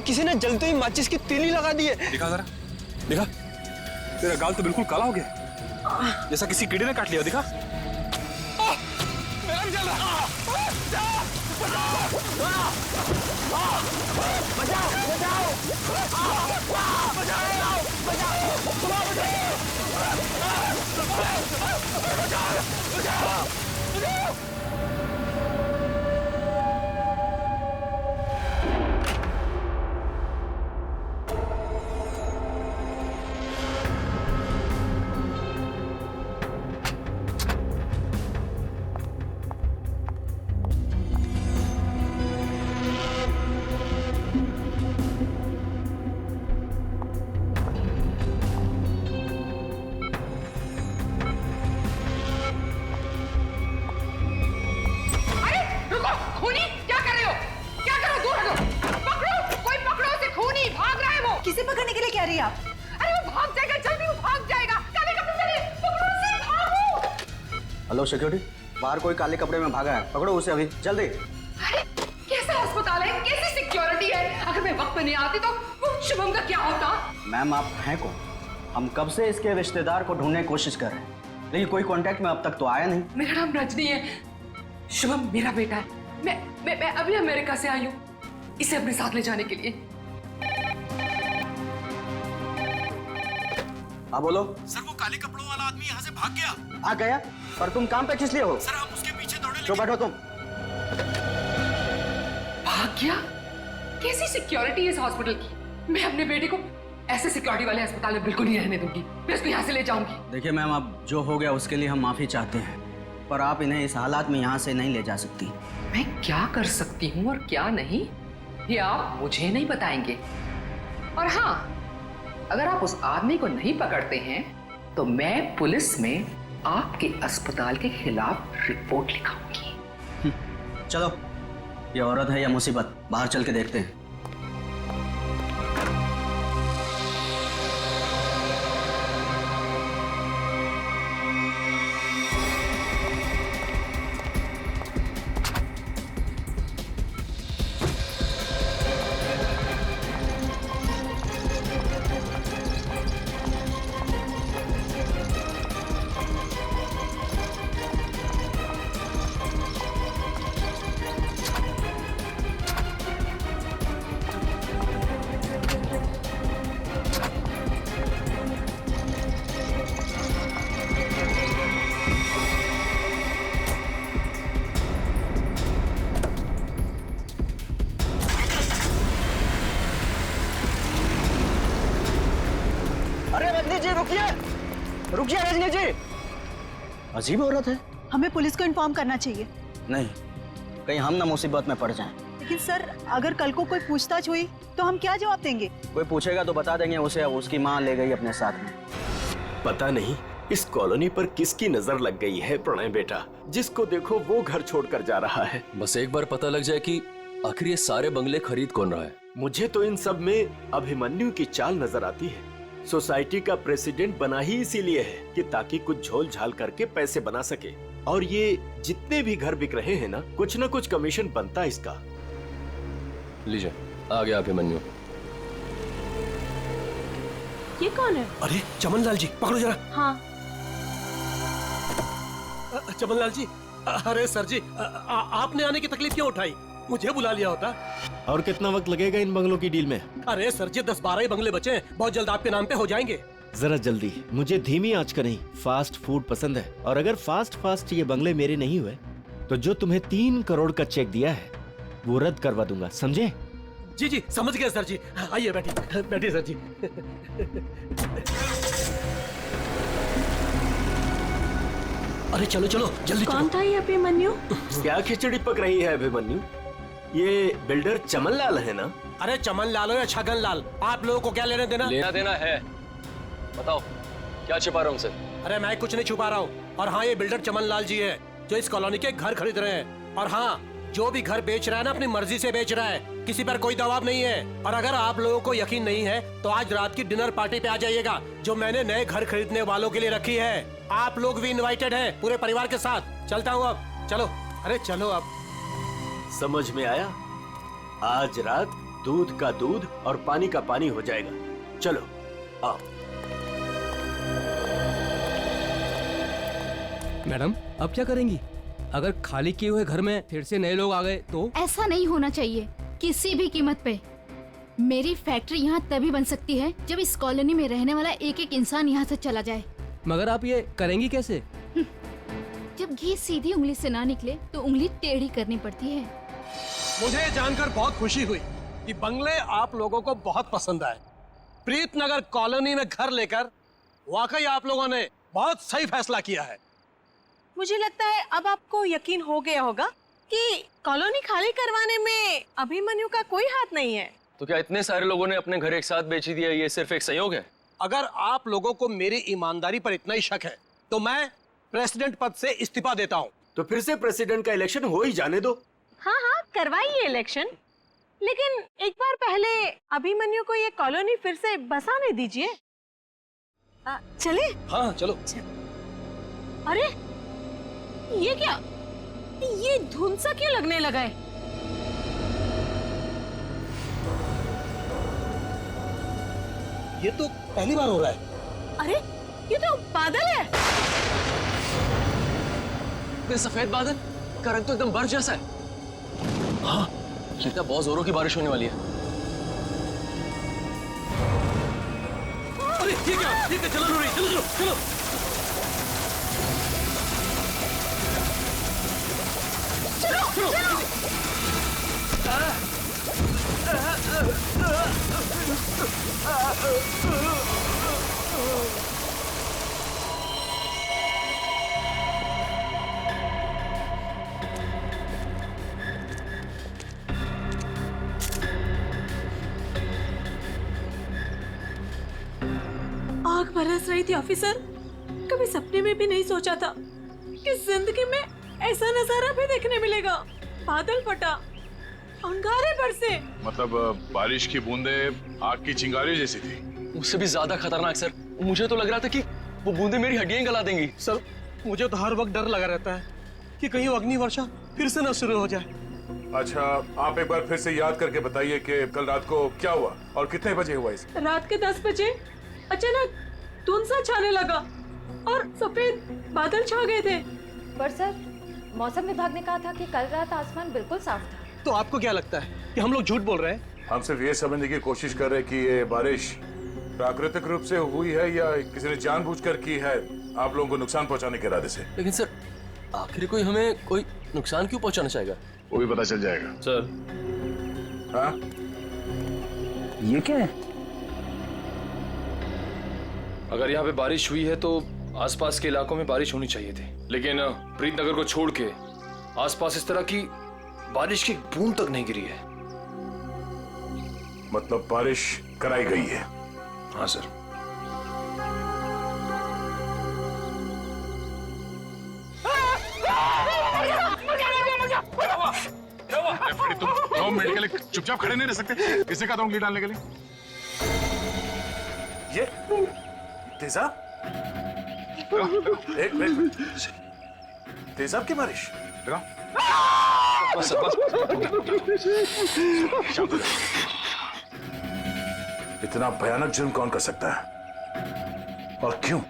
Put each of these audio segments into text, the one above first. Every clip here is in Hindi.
किसी ने जलते ही माचिस की तीली लगा दी है। दिखा जरा, दिखा। तेरा गाल तो बिल्कुल काला हो गया, जैसा किसी कीड़े ने काट लिया। दिखा, मेरा भी जल रहा। किसे पकड़ने के लिए कह रही है आप? अरे वो भाग जाएगा, जल्दी वो भाग जाएगा। काले कपड़े पहने, पकड़ो उसे, भागो। हेलो सिक्योरिटी, बाहर कोई काले कपड़े में भागा है, पकड़ो उसे अभी जल्दी। अरे कैसा अस्पताल है, कैसी सिक्योरिटी है? अगर मैं वक्त पे नहीं आती तो वो शुभम का क्या होता? मैम आप हैं कौन? हम कब से इसके रिश्तेदार को ढूंढने की कोशिश कर रहे हैं, लेकिन कोई कांटेक्ट में अब तक तो आया नहीं। मेरा नाम रजनी है, शुभम मेरा बेटा है। मैं अभी अमेरिका से आई हूँ इसे अपने साथ ले जाने के लिए। हाँ बोलो। सर वो काले कपड़ों वाला आदमी यहाँ से भाग गया। आ गया? पर तुम काम पे किस लिए हो? सर हम उसके पीछे दौड़े। जो बैठो तुम। भाग गया? कैसी सिक्योरिटी है इस हॉस्पिटल की? मैं अपने बेटे को ऐसे सिक्योरिटी वाले अस्पताल में बिल्कुल नहीं रहने दूंगी। मैं इसको यहाँ से ले जाऊंगी। देखिए मैम, अब जो हो गया उसके लिए हम माफी चाहते हैं, पर आप इन्हें इस हालात में यहाँ से नहीं ले जा सकती। मैं क्या कर सकती हूँ और क्या नहीं, ये आप मुझे नहीं बताएंगे। और हाँ, अगर आप उस आदमी को नहीं पकड़ते हैं तो मैं पुलिस में आपके अस्पताल के खिलाफ रिपोर्ट लिखाऊंगी। चलो, ये औरत है या मुसीबत, बाहर चल के देखते हैं। रुकिए रजनी जी, अजीब औरत है। हमें पुलिस को इन्फॉर्म करना चाहिए। नहीं, कहीं हम ना मुसीबत में पड़ जाएं। लेकिन सर, अगर कल को कोई पूछताछ हुई तो हम क्या जवाब देंगे? कोई पूछेगा तो बता देंगे उसे उसकी माँ ले गई अपने साथ में। पता नहीं इस कॉलोनी पर किसकी नजर लग गई है प्रणय बेटा, जिसको देखो वो घर छोड़कर जा रहा है। बस एक बार पता लग जाए कि आखिर ये सारे बंगले खरीद कौन रहा है। मुझे तो इन सब में अभिमन्यु की चाल नजर आती है। सोसाइटी का प्रेसिडेंट बना ही इसीलिए है कि ताकि कुछ झोल झाल करके पैसे बना सके, और ये जितने भी घर बिक रहे हैं ना, कुछ न कुछ कमीशन बनता है इसका। लीजिए, आ गया अभिमन्यु। ये कौन है? अरे चमन लाल जी, पकड़ो जरा। हाँ। चमन लाल जी, अरे सर जी, आपने आने की तकलीफ क्यों उठाई? मुझे बुला लिया होता। और कितना वक्त लगेगा इन बंगलों की डील में? अरे सर जी, 10-12 ही बंगले बचे हैं, बहुत जल्द आपके नाम पे हो जाएंगे। जरा जल्दी, मुझे धीमी आंच का नहीं, फास्ट फूड पसंद है। और अगर फास्ट ये बंगले मेरे नहीं हुए तो जो तुम्हें 3 करोड़ का चेक दिया है वो रद्द करवा दूंगा, समझे? जी जी, समझ गए सर जी। आइए बैठिए, बैठिए सर जी। अरे चलो चलो जल्दी। कौन था ये अभिमन्यु? क्या खिचड़ी पक रही है अभिमन्यु? ये बिल्डर चमन लाल है ना? अरे चमन लाल हो या छगन लाल, आप लोगों को क्या लेने देना? लेना देना है, बताओ क्या छिपा रहा हूँ सर? अरे मैं कुछ नहीं छुपा रहा हूँ। और हाँ, ये बिल्डर चमन लाल जी है जो इस कॉलोनी के घर खरीद रहे हैं। और हाँ, जो भी घर बेच रहा है ना, अपनी मर्जी से बेच रहा है, किसी पर कोई दबाव नहीं है। और अगर आप लोगों को यकीन नहीं है तो आज रात की डिनर पार्टी पे आ जाइएगा, जो मैंने नए घर खरीदने वालों के लिए रखी है। आप लोग भी इनवाइटेड हैं, पूरे परिवार के साथ। चलता हूँ अब, चलो। अरे चलो अब। समझ में आया? आज रात दूध का दूध और पानी का पानी हो जाएगा। चलो आओ। मैडम अब क्या करेंगी? अगर खाली किए हुए घर में फिर से नए लोग आ गए तो? ऐसा नहीं होना चाहिए किसी भी कीमत पे। मेरी फैक्ट्री यहाँ तभी बन सकती है जब इस कॉलोनी में रहने वाला एक एक इंसान यहाँ से चला जाए। मगर आप ये करेंगी कैसे? जब घी सीधी उंगली से ना निकले तो उंगली टेढ़ी करनी पड़ती है। मुझे जानकर बहुत खुशी हुई कि बंगले आप लोगों को बहुत पसंद आए। प्रीतनगर कॉलोनी में घर लेकर वाकई आप लोगों ने बहुत सही फैसला किया है। मुझे लगता है अब आपको यकीन हो गया होगा कि कॉलोनी खाली करवाने में अभिमन्यु का कोई हाथ नहीं है। तो क्या इतने सारे लोगों ने अपने घर एक साथ बेच दिया, ये सिर्फ एक संयोग है? अगर आप लोगों को मेरी ईमानदारी पर इतना ही शक है तो मैं प्रेसिडेंट पद से इस्तीफा देता हूँ। तो फिर से प्रेसिडेंट का इलेक्शन हो ही जाने दो। हाँ हाँ करवाइए इलेक्शन, लेकिन एक बार पहले अभिमन्यु को ये कॉलोनी फिर से बसाने दीजिए। चले? हाँ चलो। अरे ये क्या, ये धुंध सा क्यों लगने लगा है? ये तो पहली बार हो रहा है। अरे ये तो बादल है। ये सफेद बादल का रंग तो एकदम बर्फ जैसा है। हाँ लगता है बहुत जोरों की बारिश होने वाली है। अरे ये क्या, ये क्या चलन हो रही? चलो चलो चलो। आग बरस रही थी ऑफिसर। कभी सपने में भी नहीं सोचा था कि जिंदगी में ऐसा नजारा भी देखने मिलेगा। बादल फटा, अंगारे बरसे। मतलब बारिश की बूंदें आग की चिंगारी जैसी थी। उससे भी ज्यादा खतरनाक सर, मुझे तो लग रहा था कि वो बूंदें मेरी हड्डियां गला देंगी। सर मुझे तो हर वक्त डर लगा रहता है कि कहीं अग्नि वर्षा फिर से न शुरू हो जाए। अच्छा आप एक बार फिर से याद करके बताइए कि कल रात को क्या हुआ और कितने बजे हुआ इस? रात के 10 बजे अचानक धुंध सा छाने लगा और सफेद बादल छा गए थे। पर सर मौसम विभाग ने कहा था कि कल रात आसमान बिल्कुल साफ था। तो आपको क्या लगता है कि हम लोग झूठ बोल रहे हैं? हम सिर्फ ये समझने की कोशिश कर रहे हैं कि ये बारिश प्राकृतिक रूप से हुई है या किसी ने जानबूझकर की है आप लोगों को नुकसान पहुंचाने के इरादे से। लेकिन सर आखिर कोई हमें कोई नुकसान क्यों पहुंचाना चाहेगा? वो भी पता चल जाएगा सर। हाँ ये क्या है? अगर यहाँ पे बारिश हुई है तो आसपास के इलाकों में बारिश होनी चाहिए थी, लेकिन प्रीतनगर को छोड़ के आसपास इस तरह की बारिश की बूंद तक नहीं गिरी है। मतलब बारिश कराई गई है? हाँ सर। तुम 2 मिनट के लिए चुपचाप खड़े नहीं रह सकते? किसने कहा था उंगली डालने के लिए? ये तेजाब? एक मिनट, तेजाब की बारिश? बस बस। इतना भयानक जुर्म कौन कर सकता है और क्यों?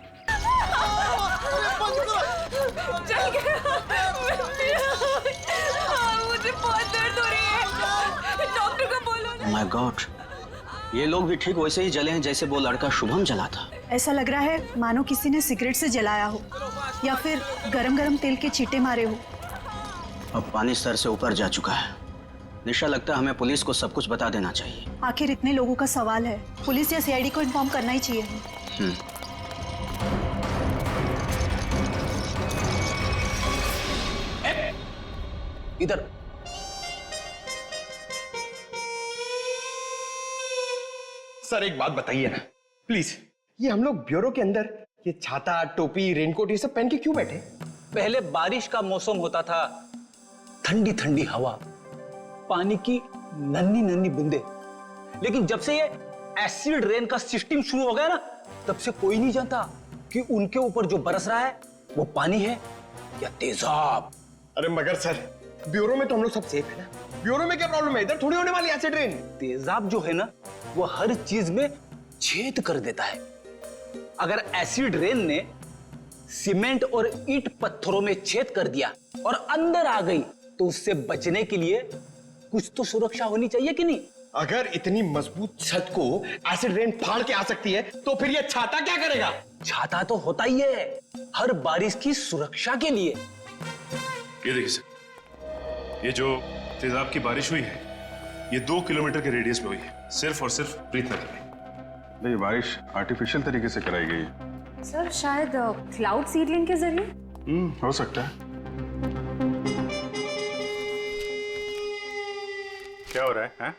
मुझे बहुत दर्द हो रही है, डॉक्टर को बोलो। माय गॉड, ये लोग भी ठीक वैसे ही जले हैं जैसे वो लड़का शुभम जला था। ऐसा लग रहा है मानो किसी ने सिगरेट से जलाया हो या फिर गरम गरम तेल के छींटे मारे हो। अब पानी सर से ऊपर जा चुका है। निशा, लगता है हमें पुलिस को सब कुछ बता देना चाहिए। आखिर इतने लोगों का सवाल है, पुलिस या सीआईडी को इन्फॉर्म करना ही चाहिए। इधर सर एक बात बताइए ना प्लीज, ये हम लोग ब्यूरो के अंदर ये छाता टोपी रेनकोट ये सब पहन के क्यों बैठे? पहले बारिश का मौसम होता था, ठंडी ठंडी हवा, पानी की नन्ही नन्ही बूंदे, लेकिन जब से ये एसिड रेन का सिस्टम शुरू हो गया ना, तब से कोई नहीं जानता कि उनके ऊपर जो बरस रहा है वो पानी है या तेजाब। अरे मगर सर ब्यूरो में तो हम लोग सब सेफ है ना। ब्यूरो में क्या प्रॉब्लम है? इधर थोड़ी होने वाली एसिड रेन। तेजाब जो है ना वो हर चीज में छेद कर देता है। अगर एसिड रेन ने सीमेंट और ईंट पत्थरों में छेद कर दिया और अंदर आ गई तो उससे बचने के लिए कुछ तो सुरक्षा होनी चाहिए कि नहीं? अगर इतनी मजबूत छत को एसिड रेन फाड़ के आ सकती है तो फिर ये छाता क्या करेगा? छाता तो होता ही है हर बारिश की सुरक्षा के लिए। ये देखिए सर, ये जो तेजाब की बारिश हुई है ये 2 किलोमीटर के रेडियस में हुई है, सिर्फ और सिर्फ प्रीतनगर में। ये बारिश आर्टिफिशियल तरीके से कराई गई है। सर शायद क्लाउड सीडलिंग के जरिए। हो सकता है। क्या हो रहा है, हैं?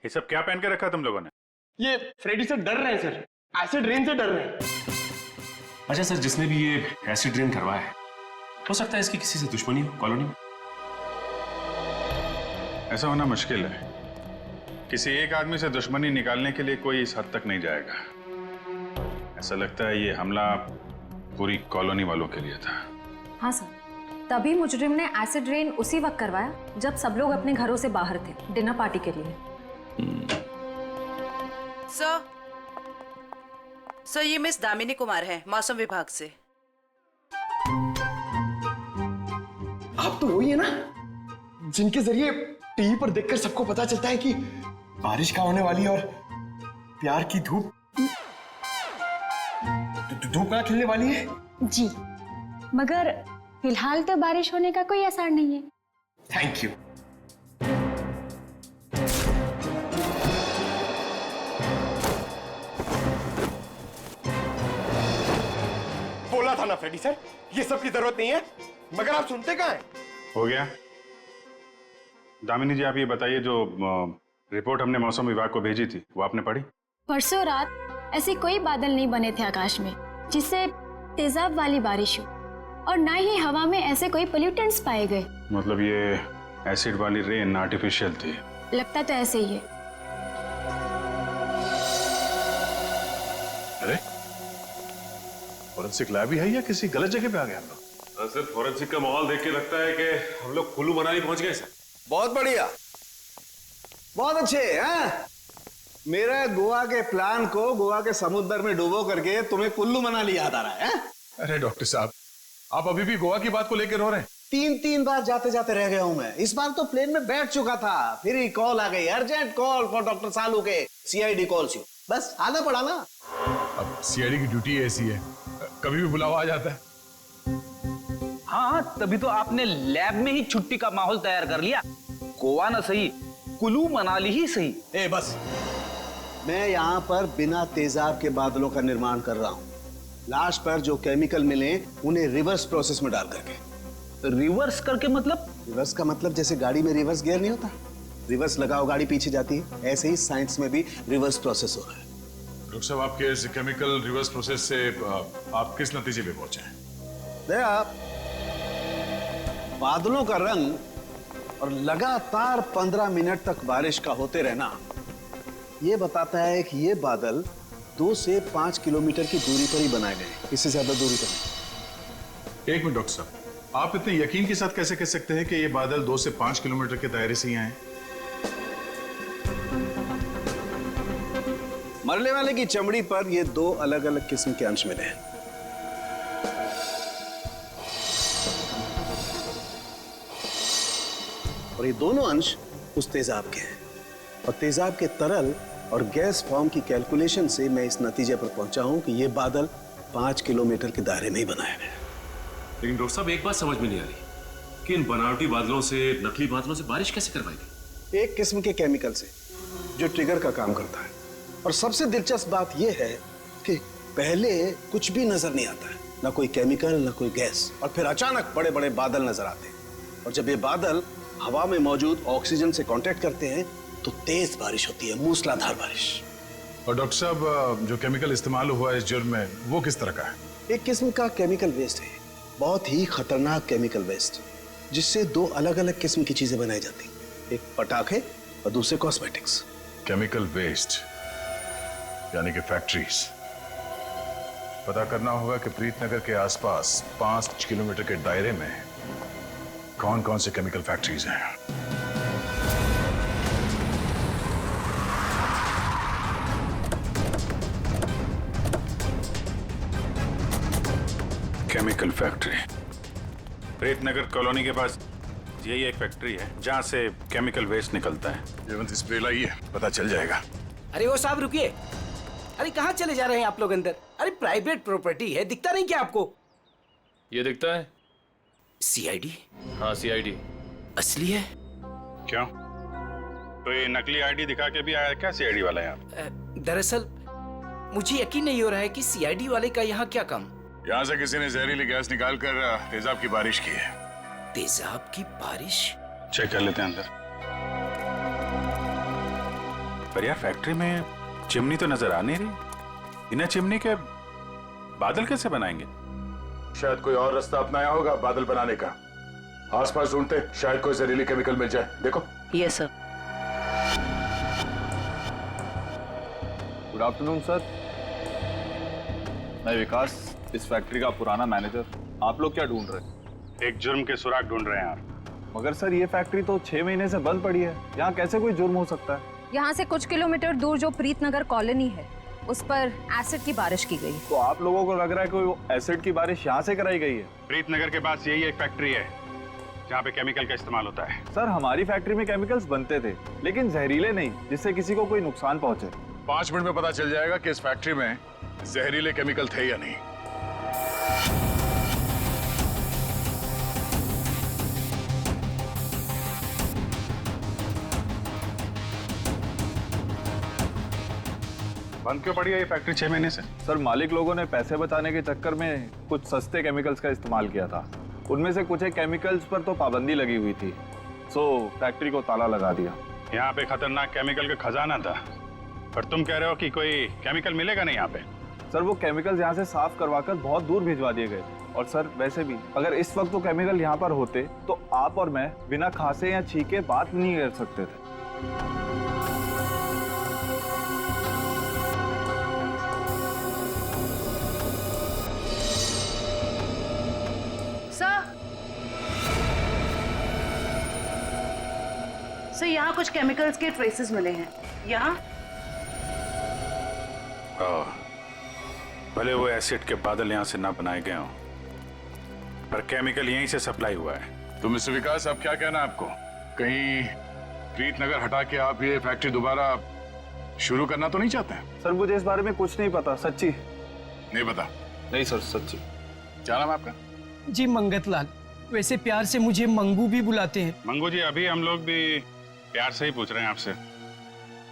ये सब क्या पहन के रखा तुम लोगों ने? ये फ्रेडी से डर रहे हैं सर, एसिड रेन से डर रहे हैं। अच्छा सर, जिसने भी ये एसिड रेन करवाया है हो सकता है इसकी किसी से दुश्मनी हो कॉलोनी में। ऐसा होना मुश्किल है। किसी एक आदमी से दुश्मनी निकालने के लिए कोई इस हद तक नहीं जाएगा। ऐसा लगता है ये हमला पूरी कॉलोनी वालों के लिए था। हाँ सर, तभी मुजरिम ने एसिड रेन उसी वक्त करवाया जब सब लोग अपने घरों से बाहर थे डिनर पार्टी के लिए। सर ये मिस दामिनी कुमार है मौसम विभाग से। आप तो वही है ना जिनके जरिए टीवी पर देखकर सबको पता चलता है कि बारिश का होने वाली है और प्यार की धूप कहाँ खिलने वाली है। जी, मगर फिलहाल तो बारिश होने का कोई आसार नहीं है। Thank you. बोला था ना फ्रेडी सर, ये सब की जरूरत नहीं है, मगर आप सुनते कहाँ हैं? हो गया। दामिनी जी आप ये बताइए, जो रिपोर्ट हमने मौसम विभाग को भेजी थी वो आपने पढ़ी? परसों रात ऐसे कोई बादल नहीं बने थे आकाश में जिससे तेजाब वाली बारिश हो, और ना ही हवा में ऐसे कोई पोल्यूटेंट्स पाए गए। मतलब ये एसिड वाली रेन आर्टिफिशियल थी? लगता तो ऐसे ही है। अरे फॉरेंसिक लैब ही है या किसी गलत जगह पे आ गए हम लोग? सर फॉरेंसिक का माहौल देख के लगता है कि हम लोग कुल्लू मनाली पहुंच गए सर। बहुत बढ़िया, बहुत अच्छे हैं। मेरे गोवा के प्लान को गोवा के समुद्र में डुबो करके तुम्हें कुल्लू मनाली याद आ रहा है? अरे डॉक्टर साहब, आप अभी भी गोवा की बात को लेकर रो रहे हैं? 3 बार जाते जाते रह गया हूं मैं। इस बार तो प्लेन में बैठ चुका था, फिर ही कॉल आ गई, अर्जेंट कॉल फॉर डॉक्टर सालू के सीआईडी कॉल्स यू। बस आना पड़ा ना। अब सीआईडी की ड्यूटी ऐसी है, कभी भी बुलावा आ जाता है। हाँ, तभी तो आपने लैब में ही छुट्टी का माहौल तैयार कर लिया। गोवा ना सही, कुल्लू मनाली ही सही। ए बस, मैं यहाँ पर बिना तेजाब के बादलों का निर्माण कर रहा हूँ। लाश पर जो केमिकल मिले उन्हें रिवर्स प्रोसेस में डाल करके। रिवर्स करके मतलब? रिवर्स का मतलब जैसे गाड़ी में रिवर्स गियर नहीं होता, रिवर्स लगाओ गाड़ी पीछे जाती है, ऐसे ही साइंस में भी रिवर्स प्रोसेस हो रहा है। डॉक्टर साहब, आपके इस केमिकल रिवर्स प्रोसेस से आप किस नतीजे पे पहुंचे हैं? आप बादलों का रंग और लगातार 15 मिनट तक बारिश का होते रहना ये बताता है कि ये बादल 2 से 5 किलोमीटर की दूरी पर ही बनाए गए, इससे ज्यादा दूरी पर नहीं। एक मिनट डॉक्टर साहब, आप इतने यकीन के साथ कैसे कह सकते हैं कि ये बादल 2 से 5 किलोमीटर के दायरे से ही आए? मरने वाले की चमड़ी पर ये 2 अलग अलग किस्म के अंश मिले हैं। और ये दोनों अंश उस तेजाब के हैं, और तेजाब के तरल और गैस फॉर्म की कैलकुलेशन से मैं इस नतीजे पर पहुंचा हूं कि ये बादल 5 किलोमीटर के दायरे में ही बनाए गए। लेकिन डॉक्टर साहब, एक बात समझ में नहीं आ रही कि इन बनावटी बादलों से, नकली बादलों से बारिश कैसे करवाई गई? एक किस्म के केमिकल से जो ट्रिगर का काम करता है। और सबसे दिलचस्प बात यह है कि पहले कुछ भी नजर नहीं आता है, ना कोई केमिकल ना कोई गैस, और फिर अचानक बड़े बड़े बादल नजर आते हैं। और जब ये बादल हवा में मौजूद ऑक्सीजन से कांटेक्ट करते हैं तो तेज बारिश होती है, मूसलाधार बारिश। और डॉक्टर साहब, जो केमिकल इस्तेमाल हुआ है इस जुर्म में, वो किस तरह का है? एक किस्म का केमिकल वेस्ट है, बहुत ही खतरनाक केमिकल वेस्ट, जिससे 2 अलग अलग किस्म की चीजें बनाई जाती, एक पटाखे और दूसरे कॉस्मेटिक्स। केमिकल वेस्ट यानी कि फैक्ट्रीज। पता करना होगा कि प्रीतनगर के आसपास 5 किलोमीटर के दायरे में कौन कौन से केमिकल फैक्ट्रीज हैं? केमिकल फैक्ट्री प्रीतनगर कॉलोनी के पास यही एक फैक्ट्री है जहाँ से केमिकल वेस्ट निकलता है। जयवंत स्प्रे लाइए, पता चल जाएगा। अरे वो साहब रुकिए, अरे कहाँ चले जा रहे हैं आप लोग अंदर? अरे प्राइवेट प्रॉपर्टी है, दिखता नहीं क्या आपको? ये दिखता है सीआईडी? हाँ सीआईडी। असली है? क्यों, कोई नकली आईडी दिखा के भी आया क्या सीआईडी वाला यहाँ? दरअसल मुझे यकीन नहीं हो रहा है कि सीआईडी वाले का यहाँ क्या काम। यहाँ से किसी ने जहरीली गैस निकालकर तेजाब की बारिश की है। तेजाब की बारिश? चेक कर लेते हैं अंदर। पर यार फैक्ट्री में चिमनी तो नजर आ नहीं रही। बिना चिमनी के बादल कैसे बनाएंगे? शायद कोई और रास्ता अपनाया होगा बादल बनाने का। आसपास ढूंढते, शायद कोई जहरीली केमिकल मिल जाए। देखो। Yes sir. Good afternoon sir, मैं विकास, इस फैक्ट्री का पुराना मैनेजर। आप लोग क्या ढूंढ रहे हैं? एक जुर्म के सुराग ढूंढ रहे हैं आप। मगर सर ये फैक्ट्री तो 6 महीने से बंद पड़ी है, यहाँ कैसे कोई जुर्म हो सकता है? यहाँ से कुछ किलोमीटर दूर जो प्रीतनगर कॉलोनी है, उस पर एसिड की बारिश की गई। तो आप लोगों को लग रहा है कि एसिड की बारिश यहाँ से कराई गई है? प्रीतनगर के पास यही एक फैक्ट्री है जहाँ पे केमिकल का इस्तेमाल होता है। सर हमारी फैक्ट्री में केमिकल्स बनते थे, लेकिन जहरीले नहीं, जिससे किसी को कोई नुकसान पहुंचे। 5 मिनट में पता चल जाएगा कि इस फैक्ट्री में जहरीले केमिकल थे या नहीं। बंद क्यों पड़ी है ये फैक्ट्री 6 महीने से? सर मालिक लोगों ने पैसे बचाने के चक्कर में कुछ सस्ते केमिकल्स का इस्तेमाल किया था। उनमें से कुछ एक केमिकल्स पर तो पाबंदी लगी हुई थी, सो फैक्ट्री को ताला लगा दिया। यहाँ पे खतरनाक केमिकल का खजाना था, पर तुम कह रहे हो कि कोई केमिकल मिलेगा नहीं यहाँ पे? सर वो केमिकल्स यहाँ से साफ करवाकर बहुत दूर भिजवा दिए गए। और सर वैसे भी अगर इस वक्त वो केमिकल यहाँ पर होते तो आप और मैं बिना खांसे या छींके बात नहीं कर सकते थे। सर यहाँ कुछ केमिकल्स के ट्रेसेस मिले हैं। यहाँ भले वो एसिड के बादल यहाँ से ना बनाए गए हों, पर केमिकल यहीं से सप्लाई हुआ है। तो मिस्टर विकास, अब क्या कहना है आपको? कहीं प्रीतनगर हटा के आप ये फैक्ट्री दोबारा शुरू करना तो नहीं चाहते हैं? सर मुझे इस बारे में कुछ नहीं पता, सच्ची नहीं पता? नहीं सर सच्ची। क्या नाम है आपका? जी मंगत लाल, वैसे प्यार से मुझे मंगू भी बुलाते हैं। मंगू जी, अभी हम लोग भी प्यार से ही पूछ रहे हैं आपसे,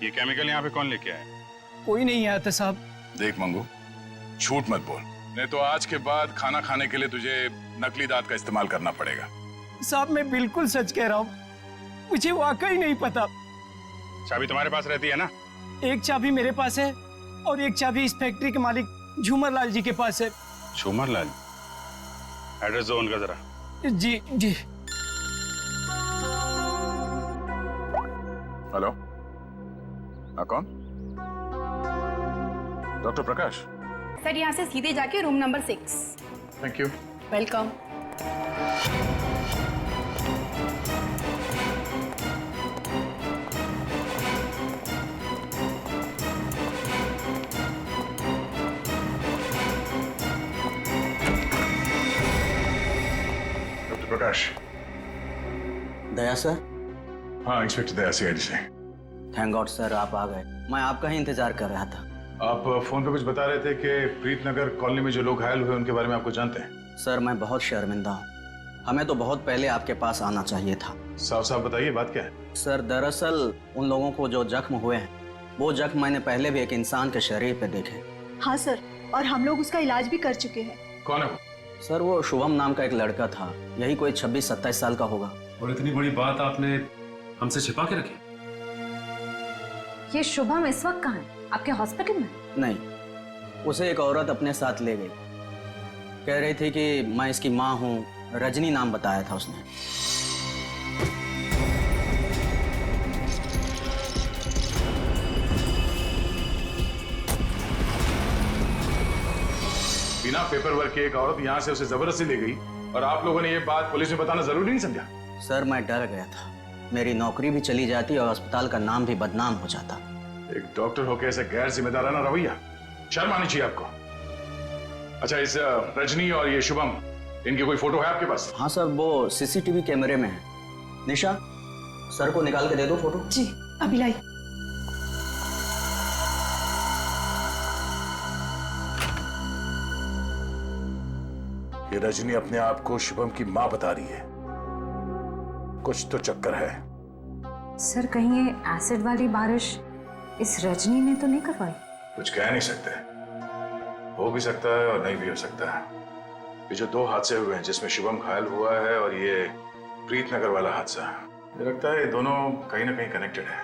ये केमिकल यहाँ पे कौन लेके आया? कोई नहीं आया था साहब। देख मंगू, झूठ मत बोल, नहीं तो आज के बाद खाना खाने के लिए तुझे नकली दांत का इस्तेमाल करना पड़ेगा। साहब मैं बिल्कुल सच कह रहा हूँ, मुझे वाकई नहीं पता। चाबी तुम्हारे पास रहती है ना? एक चाबी मेरे पास है और एक चाबी इस फैक्ट्री के मालिक झूमर लाल जी के पास है। झूमर लाल? एड्रेस दो उनका जरा। जी जी। हेलो, कौन? डॉक्टर प्रकाश? सर यहाँ से सीधे जाके room number 6। Thank you. Welcome. Doctor Prakash. Daya sir? हाँ, इंस्पेक्टर दया सीआईडी से। थैंक गॉड सर, आप आ गए। मैं आपका ही इंतजार कर रहा था। आप फोन पे कुछ बता रहे थे कि प्रीतनगर कॉलोनी में जो लोग घायल हुए उनके बारे में आपको जानते हैं? सर मैं बहुत शर्मिंदा हूँ, हमें तो बहुत पहले आपके पास आना चाहिए था। साफ साफ बताइए बात क्या है? सर दरअसल उन लोगों को जो जख्म हुए हैं, वो जख्म मैंने पहले भी एक इंसान के शरीर पे देखे। हाँ सर, और हम लोग उसका इलाज भी कर चुके हैं। कौन है वो? सर वो शुभम नाम का एक लड़का था, यही कोई 26-27 साल का होगा। और इतनी बड़ी बात आपने हमसे छिपा के रखी? ये शुभम इस वक्त कहाँ है? आपके हॉस्पिटल में? नहीं, उसे एक औरत अपने साथ ले गई, कह रही थी कि मैं इसकी माँ हूँ, रजनी नाम बताया था उसने। बिना पेपर वर्क के एक औरत यहाँ से उसे जबरदस्ती ले गई और आप लोगों ने ये बात पुलिस में बताना जरूरी नहीं समझा? सर मैं डर गया था, मेरी नौकरी भी चली जाती और अस्पताल का नाम भी बदनाम हो जाता। एक डॉक्टर होकर ऐसे गैर जिम्मेदाराना रवैया, शर्म आनी चाहिए आपको। अच्छा, इस रजनी और ये शुभम, इनकी कोई फोटो है आपके पास? हाँ सर, वो सीसीटीवी कैमरे में है। निशा, सर को निकाल के दे दो फोटो। जी अभी लाई। ये रजनी अपने आप को शुभम की मां बता रही है, कुछ तो चक्कर है। सर कहीं ये एसिड वाली बारिश इस रजनी ने तो नहीं करवाई? कुछ कह नहीं सकते, हो भी सकता है और नहीं भी हो सकता है। ये जो 2 हादसे हुए हैं, जिसमें शुभम घायल हुआ है और ये प्रीतनगर वाला हादसा, मुझे लगता है ये दोनों कहीं ना कहीं कनेक्टेड है।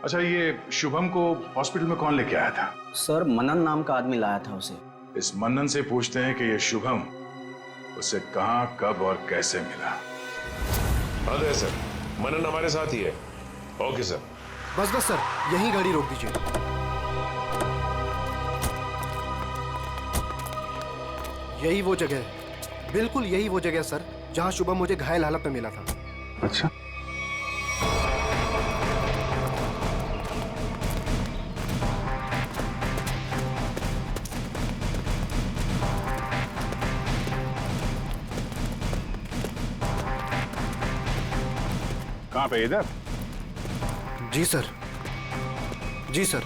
अच्छा, ये शुभम को हॉस्पिटल में कौन लेके आया था? सर मनन नाम का आदमी लाया था उसे। इस मनन से पूछते हैं कि ये शुभम उसे कहां, कब और कैसे मिला। हाँ सर, मनन हमारे साथ ही है। Okay sir. बस बस सर, यही गाड़ी रोक दीजिए। यही वो जगह है, बिल्कुल यही वो जगह है सर, जहां शुभम मुझे घायल हालत में मिला था। अच्छा, कहाँ पे? इधर? जी सर, जी सर,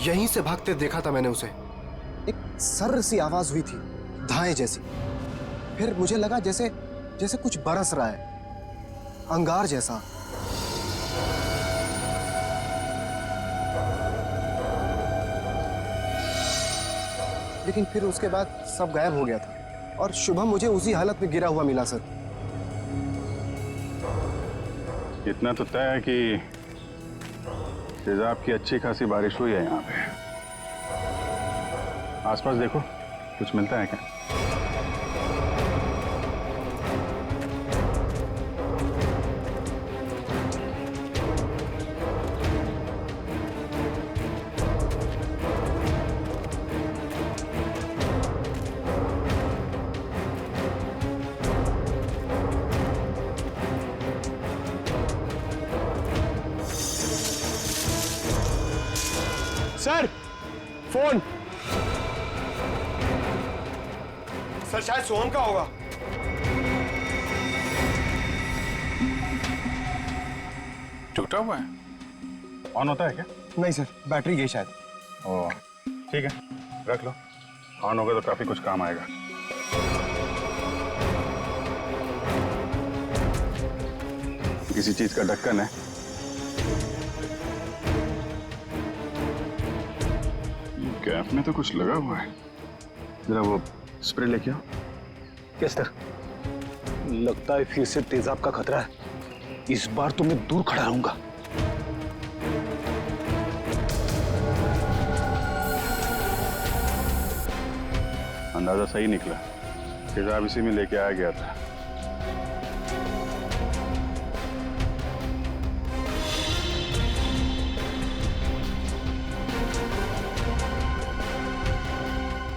यहीं से भागते देखा था मैंने उसे। एक सर्र सी आवाज हुई थी, धाए जैसी। फिर मुझे लगा जैसे जैसे कुछ बरस रहा है, अंगार जैसा। लेकिन फिर उसके बाद सब गायब हो गया था और शुभम मुझे उसी हालत में गिरा हुआ मिला सर। इतना तो तय है कि तेजाब की अच्छी खासी बारिश हुई है यहाँ पे। आसपास देखो, कुछ मिलता है क्या? Sir phone. सर शायद सोहम का होगा। टूटा हुआ है? ऑन होता है क्या? नहीं सर, बैटरी गई शायद। ओह ठीक है, रख लो। ऑन होगा तो काफी कुछ काम आएगा। किसी चीज का ढक्कन है। गैप में तो कुछ लगा हुआ है। जरा वो स्प्रे लेके आओ। Yes sir. लगता है फिर से तेजाब का खतरा है। इस बार तो मैं दूर खड़ा रहूंगा। अंदाजा सही निकला, तेजाब इसी में लेके आया गया था।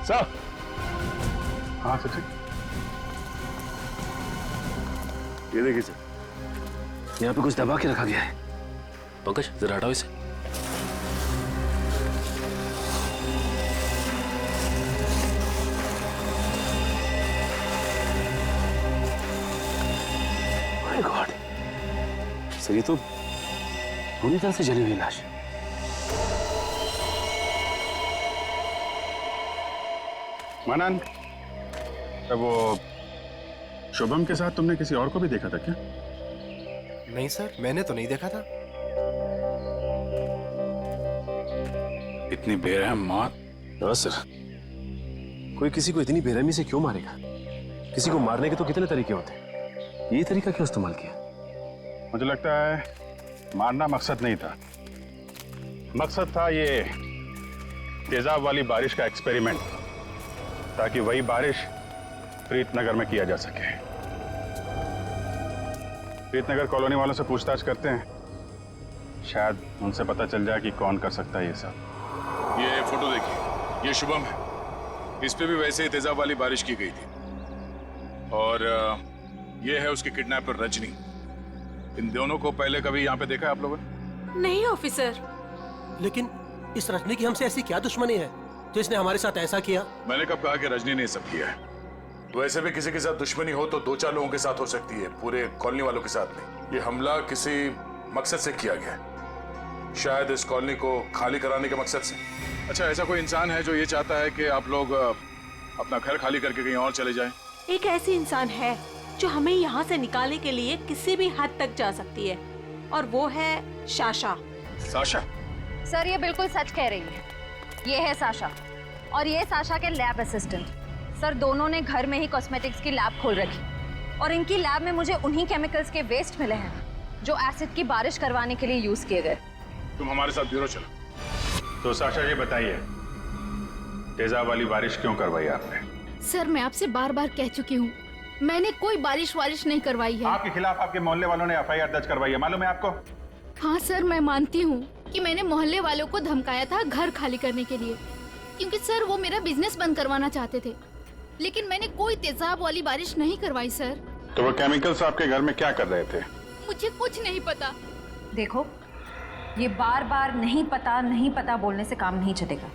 सर। हाँ सचिन, ये देखिए सर, यहाँ पे कुछ दबा के रखा गया है। पंकज जरा हटाओ इसे। माय गॉड, सर ये तो पूरी तरह से जली हुई लाश। मनन, वो शुभम के साथ तुमने किसी और को भी देखा था क्या? नहीं सर, मैंने तो नहीं देखा था। इतनी बेरहम मौत? हाँ सर, कोई किसी को इतनी बेरहमी से क्यों मारेगा? किसी को मारने के तो कितने तरीके होते हैं, ये तरीका क्यों इस्तेमाल किया? मुझे लगता है मारना मकसद नहीं था, मकसद था ये तेजाब वाली बारिश का एक्सपेरिमेंट, ताकि वही बारिश प्रीतनगर में किया जा सके। प्रीतनगर कॉलोनी वालों से पूछताछ करते हैं, शायद उनसे पता चल जाए कि कौन कर सकता है ये सब। ये फोटो देखिए, ये शुभम है। इस पे भी वैसे ही तेजाब वाली बारिश की गई थी। और ये है उसकी किडनैपर रजनी। इन दोनों को पहले कभी यहाँ पे देखा है आप लोगों ने? नहीं ऑफिसर। लेकिन इस रजनी की हमसे ऐसी क्या दुश्मनी है जो इसने हमारे साथ ऐसा किया? मैंने कब कहा कि रजनी ने ये सब किया है? वैसे भी किसी के साथ दुश्मनी हो तो 2-4 लोगों के साथ हो सकती है, पूरे कॉलोनी वालों के साथ नहीं। ये हमला किसी मकसद से किया गया है, शायद इस कॉलोनी को खाली कराने के मकसद से। अच्छा, ऐसा कोई इंसान है जो ये चाहता है कि आप लोग अपना घर खाली करके कहीं और चले जाएं? एक ऐसी इंसान है जो हमें यहाँ से निकालने के लिए किसी भी हद तक जा सकती है, और वो है साशा। साशा? सर ये बिल्कुल सच कह रही है। ये है साशा और ये साशा के लैब असिस्टेंट। सर दोनों ने घर में ही कॉस्मेटिक्स की लैब खोल रखी और इनकी लैब में मुझे उन्हीं केमिकल्स के वेस्ट मिले हैं जो एसिड की बारिश करवाने के लिए यूज किए गए। तुम हमारे साथ ब्यूरो चलो। तो साशा जी बताइए, तेजाब वाली बारिश क्यों करवाई आपने? सर मैं आपसे बार बार कह चुकी हूँ, मैंने कोई बारिश वारिश नहीं करवाई है। आपके खिलाफ आपके मोहल्ले वालों ने एफआईआर दर्ज करवाई है, मालूम है आपको? हाँ सर, मैं मानती हूँ कि मैंने मोहल्ले वालों को धमकाया था घर खाली करने के लिए, क्योंकि सर वो मेरा बिजनेस बंद करवाना चाहते थे, लेकिन मैंने कोई तेजाब वाली बारिश नहीं करवाई सर। तो वो केमिकल्स आपके घर में क्या कर रहे थे? मुझे कुछ नहीं पता। देखो, ये बार बार नहीं पता बोलने से काम नहीं चलेगा।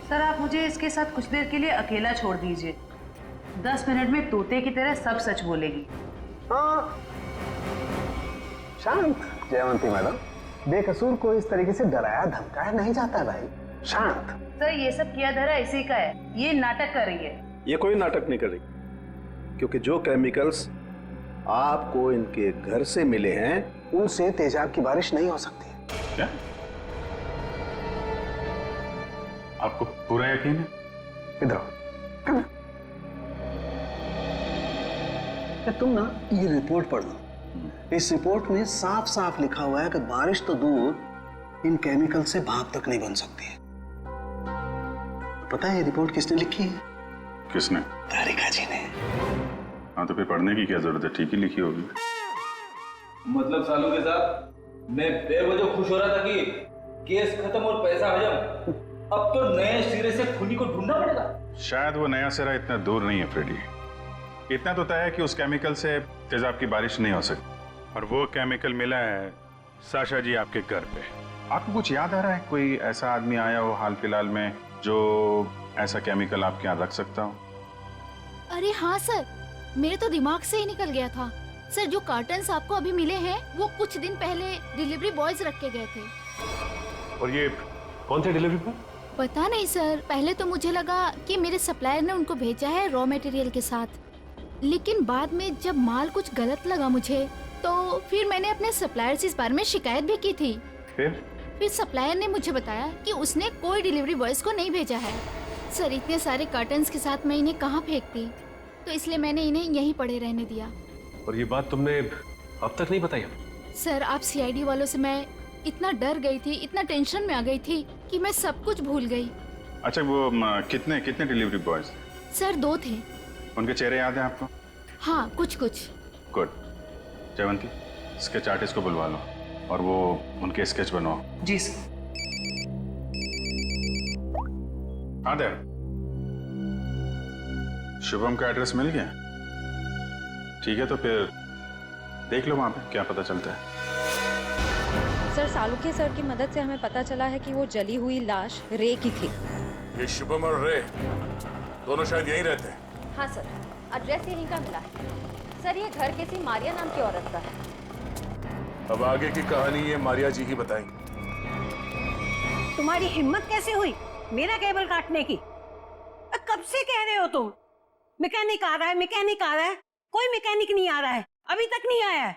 सर आप मुझे इसके साथ कुछ देर के लिए अकेला छोड़ दीजिए। 10 मिनट में तोते की तरह सब सच बोलेगी। हाँ शांत जयवंती मैडम, बेकसूर को इस तरीके से डराया धमकाया नहीं जाता भाई। शांत। सर ये सब किया धरा इसी का है, ये नाटक कर रही है। ये कोई नाटक नहीं कर रही, क्योंकि जो केमिकल्स आपको इनके घर से मिले हैं उनसे तेजाब की बारिश नहीं हो सकती। क्या? आपको पूरा यकीन है? इधर तुम ना ये रिपोर्ट पढ़ लो। इस रिपोर्ट में साफ साफ लिखा हुआ है कि बारिश तो दूर, इन केमिकल से भाप तक नहीं बन सकती है। पता है ये रिपोर्ट किसने लिखी है? किसने? तारिका जी ने। हाँ तो फिर पढ़ने की क्या जरूरत है, ठीक ही लिखी होगी। मतलब सालू के साथ मैं बेवजह खुश हो रहा था कि केस खत्म और पैसा हजम, अब तो नए सिरे से खूनी को ढूंढना पड़ेगा। शायद वो नया सिरा इतना दूर नहीं है फ्रेडी। इतना तो तय है कि उस केमिकल से तेजाब की बारिश नहीं हो सकती, और वो केमिकल मिला है साशा जी आपके घर पे। आपको कुछ याद आ रहा है, कोई ऐसा आदमी आया हो हाल फिलहाल में जो ऐसा केमिकल आपके यहाँ रख सकता हो? अरे हाँ सर, मेरे तो दिमाग से ही निकल गया था। सर जो कार्टन्स आपको अभी मिले हैं वो कुछ दिन पहले डिलीवरी बॉयज रख के गए थे। और ये कौन थे डिलीवरी बॉय? पता नहीं सर, पहले तो मुझे लगा कि मेरे सप्लायर ने उनको भेजा है रॉ मटेरियल के साथ, लेकिन बाद में जब माल कुछ गलत लगा मुझे, तो फिर मैंने अपने सप्लायर से इस बारे में शिकायत भी की थी। फिर सप्लायर ने मुझे बताया कि उसने कोई डिलीवरी बॉयज को नहीं भेजा है। सर इतने सारे कार्टन्स के साथ मैं इन्हें कहाँ फेंकती, तो इसलिए मैंने इन्हें यहीं पड़े रहने दिया। और ये बात तुमने अब तक नहीं बताई? सर आप सीआईडी वालों से मैं इतना डर गई थी, इतना टेंशन में आ गई थी कि मैं सब कुछ भूल गई। अच्छा वो कितने डिलीवरी बॉयज? सर 2 थे। उनके चेहरे याद हैं आपको? हाँ कुछ। गुड। जयवंती, स्केच आर्टिस्ट को बुलवा लो और वो उनके स्केच बनवाओ। जी सर। हाँ दे, शुभम का एड्रेस मिल गया? ठीक है, तो फिर देख लो वहां पे क्या पता चलता है। सर सालुके सर की मदद से हमें पता चला है कि वो जली हुई लाश रे की थी। ये शुभम और रे दोनों शायद यहीं रहते हैं। हाँ सर, एड्रेस यहीं का मिला है। सर ये घर किसी मारिया नाम की औरत का है। अब आगे की कहानी ये मारिया जी ही बताएंगी। तुम्हारी हिम्मत कैसे हुई मेरा केबल काटने की? कब से कह रहे हो तुम? मैकेनिक आ रहा है, मैकेनिक आ रहा है, कोई मैकेनिक नहीं आ रहा है, अभी तक नहीं आया है।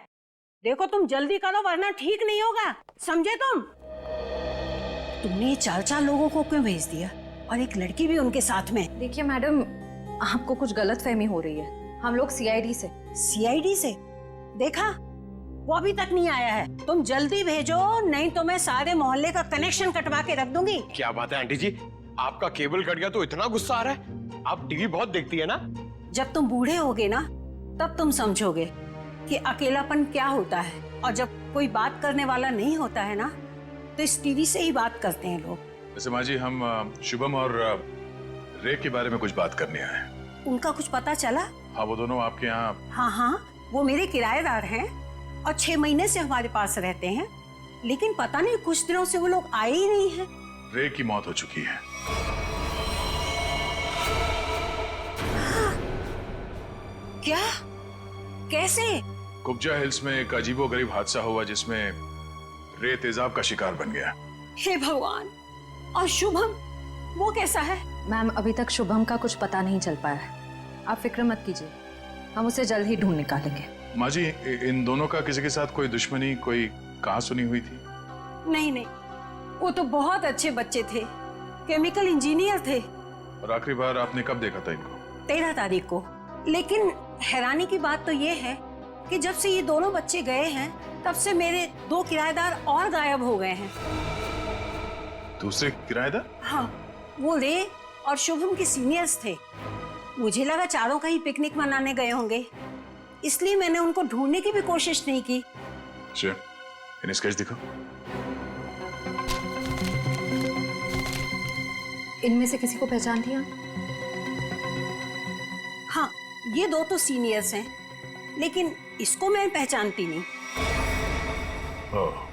देखो तुम जल्दी करो वरना ठीक नहीं होगा, समझे तुम? तुमने 4 लोगों को क्यों भेज दिया और एक लड़की भी उनके साथ में? देखिए मैडम, आपको कुछ गलतफहमी हो रही है। हम लोग सीआईडी से। सीआईडी से? देखा वो अभी तक नहीं आया है। तुम जल्दी भेजो, नहीं तो मैं सारे मोहल्ले का कनेक्शन कटवा के रख दूंगी। क्या बात है आंटी जी, आपका केबल कट गया तो इतना गुस्सा आ रहा है? आप टीवी बहुत देखती है ना? जब तुम बूढ़े होगे ना तब तुम समझोगे कि अकेलापन क्या होता है, और जब कोई बात करने वाला नहीं होता है ना तो इस टीवी से ही बात करते हैं लोग। वैसे माँ जी, हम शुभम और रे के बारे में कुछ बात करने आए हैं। उनका कुछ पता चला? हाँ, वो दोनों आपके यहाँ? हाँ हाँ, वो मेरे किराएदार हैं और 6 महीने से हमारे पास रहते हैं, लेकिन पता नहीं कुछ दिनों से वो लोग आए ही नहीं हैं। रे की मौत हो चुकी है। क्या? कैसे? कुब्जा हिल्स में एक अजीबोगरीब हादसा हुआ जिसमें रे तेजाब का शिकार बन गया। हे भगवान! और शुभम, वो कैसा है? मैम, अभी तक शुभम का कुछ पता नहीं चल पाया है। आप फिक्र मत कीजिए, हम उसे जल्द ही ढूंढ निकालेंगे। माँ जी, इन दोनों का किसी के साथ कोई दुश्मनी, कोई कहां सुनी हुई थी? नहीं नहीं, वो तो बहुत अच्छे बच्चे थे, केमिकल इंजीनियर थे। और आखिरी बार आपने कब देखा था इनको? 13 तारीख को। लेकिन हैरानी की बात तो ये है कि जब से ये दोनों बच्चे गए हैं, तब से मेरे 2 किराएदार और गायब हो गए हैं। दूसरे किराएदार? हाँ, वो रे और शुभम के सीनियर्स थे। मुझे लगा चारों का ही पिकनिक मनाने गए होंगे, इसलिए मैंने उनको ढूंढने की भी कोशिश नहीं की। अच्छा, इन्हें स्केच दिखो। इनमें से किसी को पहचान लिया? हाँ, ये 2 तो सीनियर्स हैं, लेकिन इसको मैं पहचानती नहीं। ओह,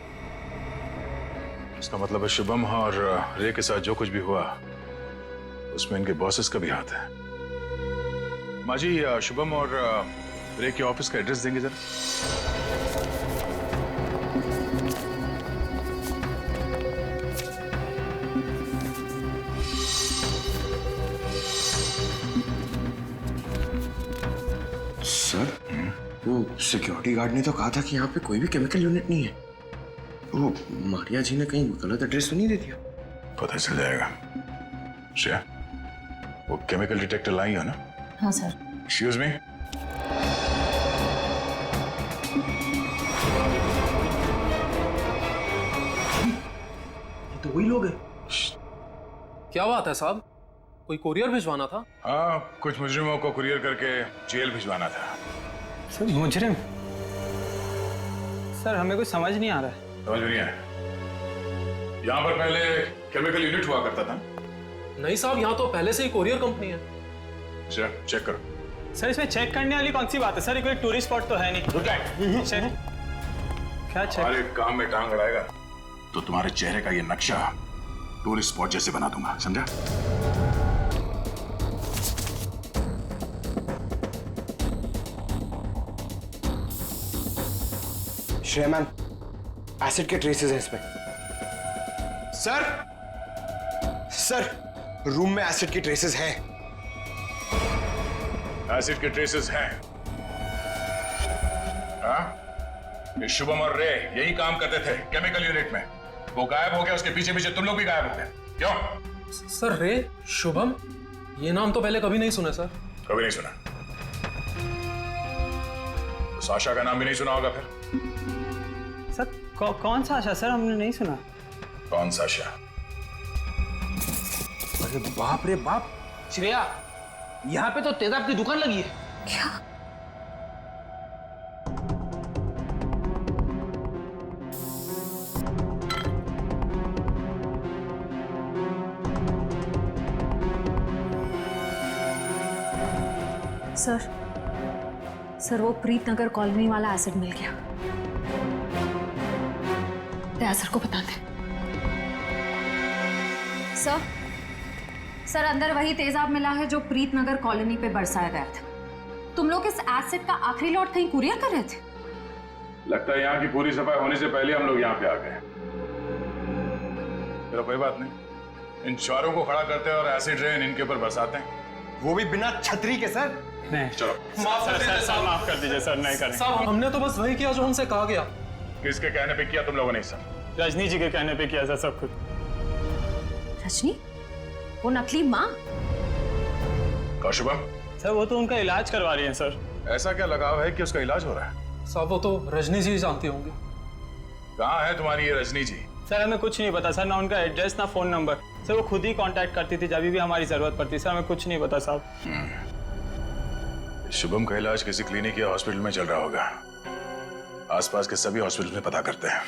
इसका मतलब है शुभम और रे के साथ जो कुछ भी हुआ उसमें इनके बॉसेस का भी हाथ है। माँ जी, शुभम और रे के ऑफिस का एड्रेस देंगे जरा? सर, वो सिक्योरिटी गार्ड ने तो कहा था कि यहाँ पे कोई भी केमिकल यूनिट नहीं है। वो मारिया जी ने कहीं गलत एड्रेस तो नहीं दे दिया? पता चल जाएगा। श्रेया, वो केमिकल डिटेक्टर लाई है ना? हाँ सर। Excuse me. ये तो वही लोग हैं। क्या बात है साहब, कोई कुरियर भिजवाना था? हाँ, कुछ मुजरिमों को कुरियर करके जेल भिजवाना था। सर मुजरिम? सर हमें कुछ समझ नहीं आ रहा है। समझ नहीं आया? यहाँ पर पहले केमिकल यूनिट हुआ करता था? नहीं साहब, यहाँ तो पहले से ही कुरियर कंपनी है। अच्छा, चेक करो। सर इसमें चेक करने वाली कौन सी बात है? सर ये कोई टूरिस्ट स्पॉट तो है नहीं। चेक? क्या चेक? हमारे काम में टांग अड़ाएगा तो तुम्हारे चेहरे का ये नक्शा टूरिस्ट स्पॉट जैसे बना दूंगा, समझा? श्रेया मैम, एसिड के ट्रेसेस हैं इसमें। सर, रूम में एसिड के ट्रेसेस हैं। एसिड के ट्रेसेस हैं? हाँ? ये शुभम और रे यही काम करते थे केमिकल यूनिट में। वो गायब हो गया, उसके पीछे पीछे तुम लोग भी गायब हो गए। क्यों? सर, रे, शुभम, ये नाम तो पहले कभी नहीं सुना सर। कभी नहीं सुना? तो साशा का नाम भी नहीं सुना होगा फिर? सर कौन सा आशा? सर हमने नहीं सुना। कौन सा आशा? अरे बाप रे बाप, श्रेया, यहाँ पे तो तेजाब की दुकान लगी है। क्या? सर वो प्रीत नगर कॉलोनी वाला एसिड मिल गया। सर को बता दे। सर अंदर वही तेजाब मिला है जो प्रीत नगर कॉलोनी पे बरसाया गया था। तुम लोग इस एसिड का आखिरी लॉट कहीं कुरियर कर रहे थे? लगता है यहाँ की पूरी सफाई होने से पहले हम लोग यहाँ पे आ गए। चलो कोई बात नहीं, इन चारों को खड़ा करते हैं और एसिड रेन इनके ऊपर बरसाते हैं, वो भी बिना छतरी के। सर नहीं, चलो सर माफ कर दीजिए सर, नहीं करें। साहब हमने तो बस वही किया जो हमसे कहा गया। किसके कहने पे किया तुम लोगों ने? सर रजनी जी के कहने पे किया सर सब कुछ। रजनी? वो नकली माँ? शुभम? सर वो तो उनका इलाज करवा रही हैं सर। ऐसा क्या लगाव है कि उसका इलाज हो रहा है? साहब वो तो रजनी जी जानती होंगी। कहाँ है तुम्हारी ये रजनी जी? सर हमें कुछ नहीं पता सर, ना उनका एड्रेस ना फोन नंबर। सर वो खुद ही कांटेक्ट करती थी जब भी हमारी जरूरत पड़ती। सर हमें कुछ नहीं पता साहब। शुभम का इलाज किसी क्लिनिक या हॉस्पिटल में चल रहा होगा। आसपास के सभी हॉस्पिटल में पता करते हैं।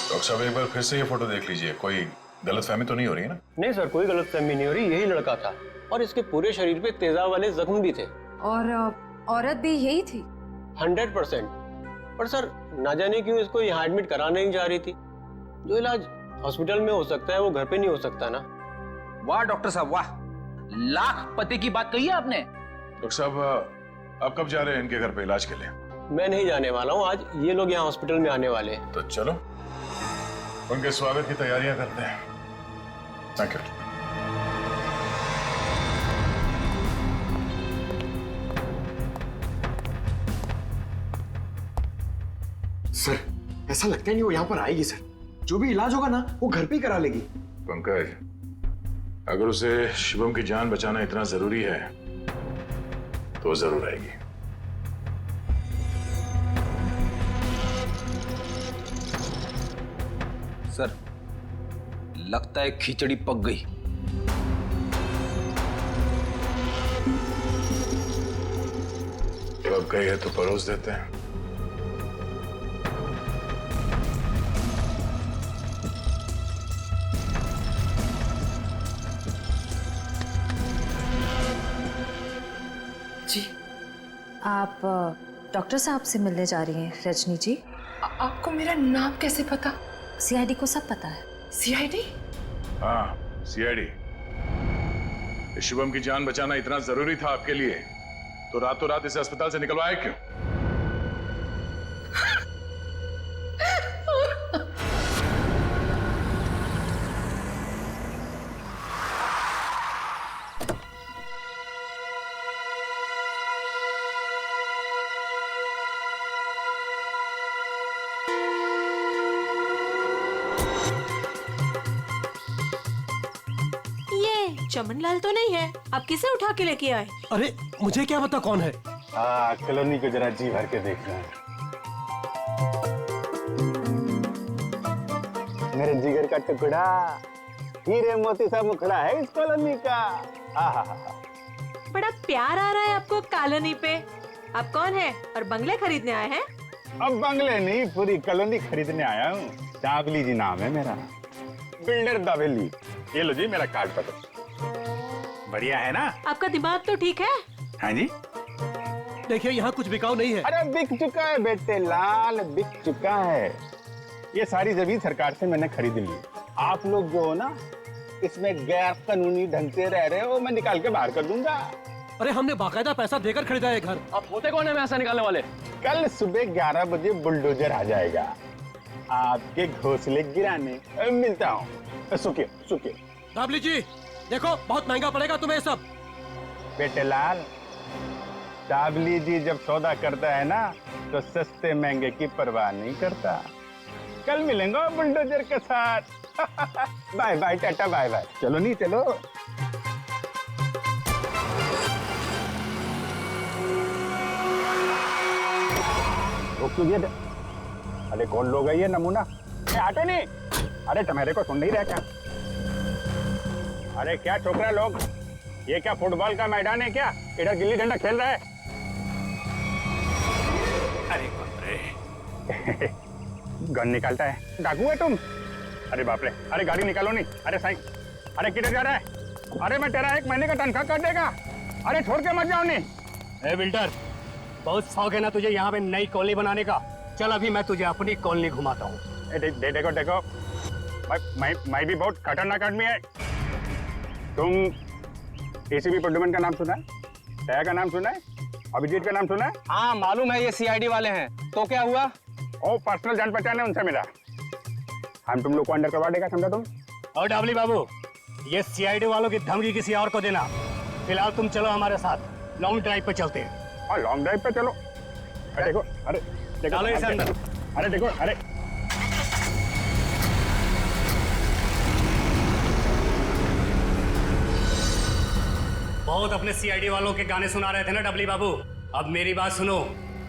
डॉक्टर साहब एक बार फिर से ये फोटो देख लीजिए, कोई गलतफहमी तो नहीं हो रही है ना? नहीं सर, कोई गलतफहमी नहीं हो रही, यही लड़का था और इसके पूरे शरीर पे तेजाब वाले जख्म भी थे। और औरत भी यही थी? 100%। पर सर ना जाने क्यों इसको यहाँ एडमिट कराने नहीं जा रही थी। जो इलाज हॉस्पिटल में हो सकता है वो घर पे नहीं हो सकता ना। वाह डॉक्टर साहब वाह, लाख पते की बात कही है आपने। डॉक्टर साहब आप कब जा रहे हैं इनके घर पे इलाज के लिए? मैं नहीं जाने वाला हूँ, आज ये लोग यहाँ हॉस्पिटल में आने वाले हैं। तो चलो उनके स्वागत की तैयारियां करते हैं। Thank you. सर ऐसा लगता है नहीं वो यहाँ पर आएगी सर। जो भी इलाज होगा ना वो घर पे ही करा लेगी। पंकज, अगर उसे शिवम की जान बचाना इतना जरूरी है तो जरूर आएगी। सर लगता है खिचड़ी पक गई। पक गई है तो परोस देते हैं। जी आप डॉक्टर साहब से मिलने जा रही हैं रजनी जी? आपको मेरा नाम कैसे पता? सीआईडी को सब पता है। सीआईडी? हाँ सीआईडी। शिवम की जान बचाना इतना जरूरी था आपके लिए तो रातों रात इसे अस्पताल से निकलवाया क्यों? चमनलाल तो नहीं है, आप किसे उठा के लेके आए? अरे मुझे क्या पता कौन है। कॉलोनी को जरा जी भर के देखना है। मेरे जिगर का टुकड़ा, हीरे मोती सा मुखड़ा है इस कॉलोनी का। बड़ा प्यार आ रहा है आपको कॉलोनी पे। आप कौन है और बंगले खरीदने आए हैं? अब बंगले नहीं, पूरी कॉलोनी खरीदने आया हूँ। दावली जी नाम है मेरा, बिल्डर दावली। ये लो जी मेरा कार्ड पकड़ो। बढ़िया है ना? आपका दिमाग तो ठीक है? हाँ जी। देखिए यहाँ कुछ बिकाऊ नहीं है। अरे बिक चुका है बेटे लाल, बिक चुका है। ये सारी जमीन सरकार से मैंने खरीद ली। आप लोग जो हो ना इसमें गैर कानूनी ढंग से रह रहे हो, मैं निकाल के बाहर कर दूंगा। अरे हमने बाकायदा पैसा देकर खरीदा है घर। आप होते कौन है पैसा निकालने वाले? कल सुबह 11 बजे बुलडोजर आ जाएगा आपके घोंसले गिराने। मिलता हूँ। सुखिए सुखिए। दाबली जी देखो बहुत महंगा पड़ेगा तुम्हें सब। बेटे लाल, दाबली जी जब सौदा करता है ना तो सस्ते महंगे की परवाह नहीं करता। कल मिलेंगे बुलडोजर के साथ। Bye bye tata bye bye. चलो नहीं चलो। अरे कौन लोग है ये नमूना? आटे नहीं। अरे तुम्हारे को सुन नहीं रहा क्या? अरे क्या छोकरा लोग, ये क्या फुटबॉल का मैदान है क्या? इधर गिल्ली डंडा खेल रहा है। अरे बाप रे। गन निकालता है, डाकू है तुम? अरे बाप रे। अरे गाड़ी निकालो नहीं। अरे साईं, अरे किधर जा रहा है? अरे मैं तेरा 1 महीने का तनख्वाह कर देगा। अरे छोड़ के मत जाओ नहीं। ए बिल्डर, बहुत शौक है ना तुझे यहाँ पे नई कॉलोनी बनाने का? चल अभी मैं तुझे अपनी कॉलोनी घुमाता हूँ। देखो देखो, मैं भी बहुत खतरनाक आदमी है। तुम एसीपी प्रद्युमन का नाम सुना है? दया का नाम सुना है? अभिजीत का नाम सुना है? हाँ मालूम है, ये सीआईडी वाले हैं। तो क्या हुआ? ओ पर्सनल जान पहचान है उनसे मेरा। हम तुम लोग को अंडर करवा देगा, समझा तुम? और डाबली बाबू, ये सीआईडी वालों की धमकी किसी और को देना। फिलहाल तुम चलो हमारे साथ, लॉन्ग ड्राइव पे चलते हैं। और लॉन्ग ड्राइव पे चलो। अरे देखो, अरे देखो, डालो इसे अंदर। अरे देखो, अरे बहुत अपने सीआईडी वालों के गाने सुना रहे थे ना डबली बाबू। अब मेरी बात सुनो,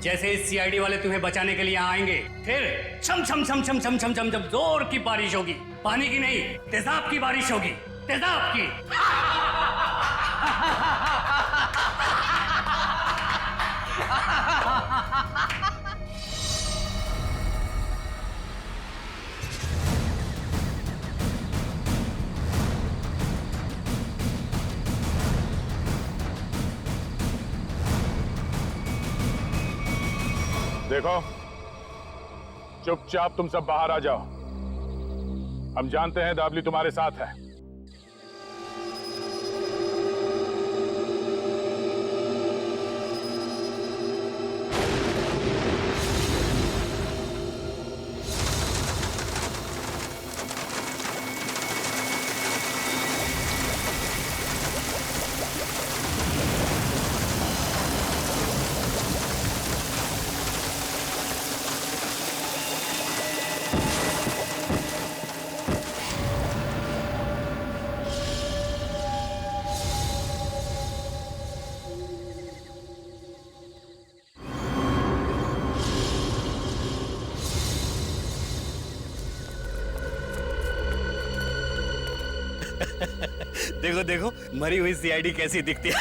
जैसे इस सीआईडी वाले तुम्हें बचाने के लिए आएंगे, फिर छम छम छम छम छम छम छम छम जोर की बारिश होगी। पानी की नहीं, तेजाब की बारिश होगी। तेजाब की। देखो, चुपचाप तुम सब बाहर आ जाओ। हम जानते हैं दाबली तुम्हारे साथ है। देखो देखो मरी हुई सीआईडी कैसी दिखती है।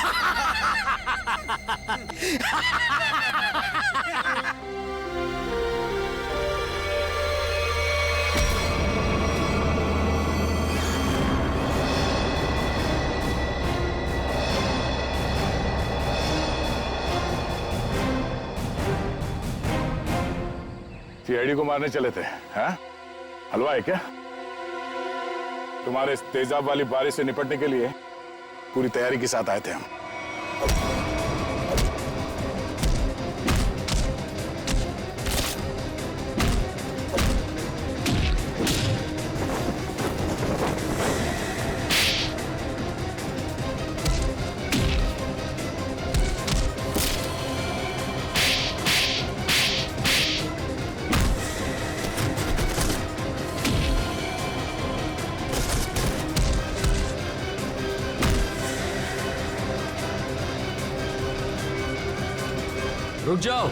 सीआईडी को मारने चले थे, हाँ? हलवा है क्या? तुम्हारे इस तेजाब वाली बारिश से निपटने के लिए पूरी तैयारी के साथ आए थे हम। रुक जाओ।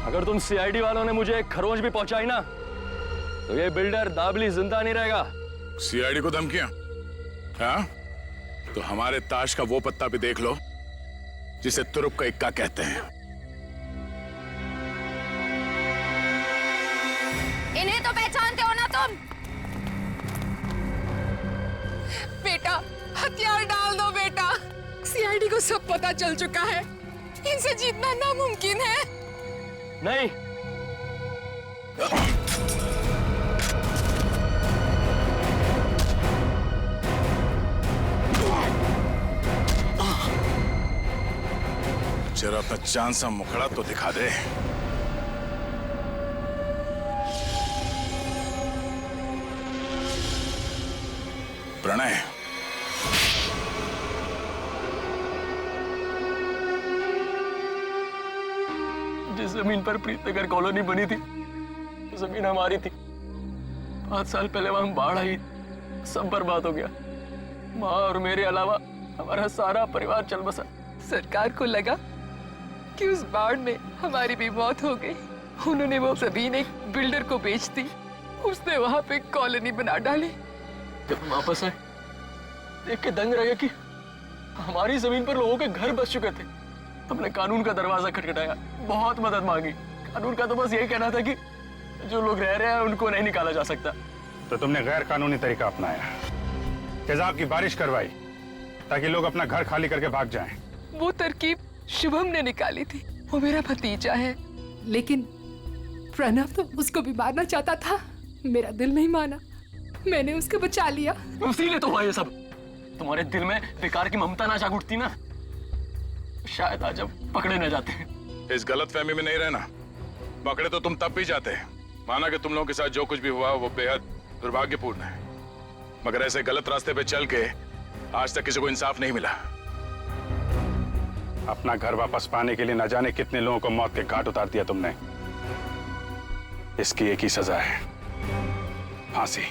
अगर तुम सीआईडी वालों ने मुझे एक खरोंच भी पहुंचाई ना, तो ये बिल्डर दाबली जिंदा नहीं रहेगा। सीआईडी को धमकियां? हाँ? तो हमारे ताश का वो पत्ता भी देख लो जिसे तुरुप का इक्का कहते हैं। इन्हें तो पहचानते हो ना तुम? बेटा हथियार डाल दो बेटा। सीआईडी को सब पता चल चुका है। इनसे जीतना नामुमकिन है। नहीं। जरा अपना चांद सा मुखड़ा तो दिखा दे। प्रणय, जिस जमीन पर प्रीतनगर कॉलोनी बनी थी, जमीन हमारी थी। 5 साल पहले वहां बाढ़ आई, सब बर्बाद हो गया। माँ और मेरे अलावा हमारा सारा परिवार चल बसा। सरकार को लगा कि उस बाढ़ में हमारी भी मौत हो गई। उन्होंने वो जमीन एक बिल्डर को बेच दी। उसने वहां पे कॉलोनी बना डाली। जब हम वापस आए, देख के दंग रह गया कि हमारी जमीन पर लोगों के घर बस चुके थे। हमने कानून का दरवाजा खटखटाया, बहुत मदद मांगी। कानून का तो बस यही कहना था कि जो लोग रह रहे हैं उनको नहीं निकाला जा सकता। तो तुमने गैर कानूनी तरीका अपनाया, तेजाब की बारिश करवाई ताकि लोग अपना घर खाली करके भाग जाएं। वो तरकीब शुभम ने निकाली थी। वो मेरा भतीजा है। लेकिन प्रणव तो उसको भी मारना चाहता था। मेरा दिल नहीं माना, मैंने उसको बचा लिया। इसीलिए तो हुआ ये सब। तुम्हारे दिल में बेकार की ममता ना जाग उठती ना, शायद आज अब पकड़े न जाते। इस गलत फहमी में नहीं रहना। पकड़े तो तुम तब भी जाते। माना कि तुम लोगों के साथ जो कुछ भी हुआ वो बेहद दुर्भाग्यपूर्ण है, मगर ऐसे गलत रास्ते पे चल के आज तक किसी को इंसाफ नहीं मिला। अपना घर वापस पाने के लिए न जाने कितने लोगों को मौत के घाट उतार दिया तुमने। इसकी एक ही सजा है, फांसी।